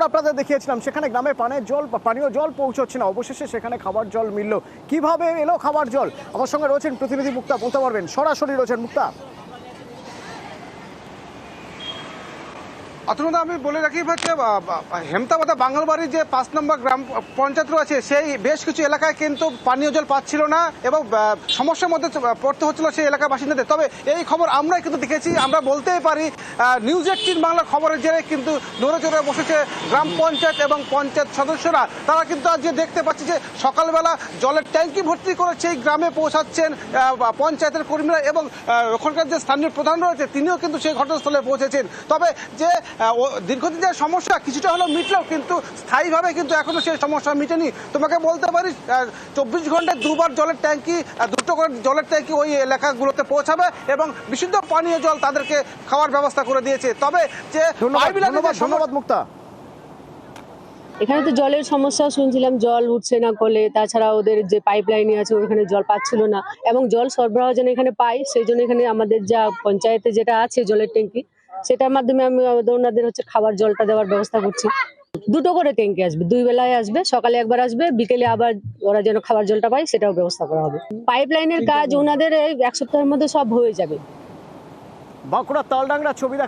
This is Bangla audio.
আপনাদের দেখিয়েছিলাম, সেখানে গ্রামে পানীয় জল পৌঁছচ্ছে না, অবশেষে সেখানে খাবার জল মিলল। কিভাবে এলো খাবার জল? আমার সঙ্গে রয়েছেন প্রতিনিধি মুক্তা, বলতে পারবেন, সরাসরি রয়েছেন মুক্তা। অতনুদা, আমি বলে রাখি হচ্ছে হেমতাবাদা বাঙালবাড়ির যে 5 নম্বর গ্রাম পঞ্চায়েত রয়েছে, সেই বেশ কিছু এলাকায় কিন্তু পানীয় জল পাচ্ছিল না এবং সমস্যার মধ্যে পড়তে হচ্ছিল সেই এলাকার বাসিন্দাদের। তবে এই খবর আমরাই কিন্তু দেখেছি, আমরা বলতেই পারি নিউজ 18 বাংলার খবরের জেরে কিন্তু নড়ে চড়ে বসেছে গ্রাম পঞ্চায়েত এবং পঞ্চায়েত সদস্যরা। তারা কিন্তু আজকে দেখতে পাচ্ছে যে সকালবেলা জলের ট্যাঙ্কি ভর্তি করে সেই গ্রামে পৌঁছাচ্ছেন পঞ্চায়েতের কর্মীরা এবং ওখানকার যে স্থানীয় প্রধান রয়েছে তিনিও কিন্তু সেই ঘটনাস্থলে পৌঁছেছেন। তবে যে দীর্ঘদিন যে সমস্যা কিছুটা হলেও মিটলেও কিন্তু স্থায়ীভাবে কিন্তু এখনো সেই সমস্যা মিটেনি। তোমাকে বলতে পারি 24 ঘন্টায় দুবার জলের ট্যাঙ্কি, দুটো করে জলের ট্যাঙ্কি ওই এলাকাগুলোতে পৌঁছাবে এবং বিশুদ্ধ পানীয় জল তাদেরকে খাওয়ার ব্যবস্থা করে দিয়েছে। তবে যে ধন্যবাদ মুক্তা। এখানে তো জলের সমস্যা শুনছিলাম, জল উঠছে না কলে, তাছাড়া ওদের যে পাইপ লাইনে আছে ওখানে জল পাচ্ছিল না এবং জল সরবরাহ যেন এখানে পাই, সেই জন্য এখানে আমাদের যা পঞ্চায়েতে যেটা আছে জলের ট্যাঙ্কি, সেটার মাধ্যমে আমি ওনাদের হচ্ছে খাবার জলটা দেওয়ার ব্যবস্থা করছি। দুটো করে ট্যাঙ্কি আসবে, 2 বেলায় আসবে, সকালে একবার আসবে, বিকেলে আবার ওরা যেন খাবার জলটা পায় সেটাও ব্যবস্থা করা হবে। পাইপ লাইনের কাজ ওনাদের 1 সপ্তাহের মধ্যে সব হয়ে যাবে। বাঁকুড়ার তালডাংরা ছবি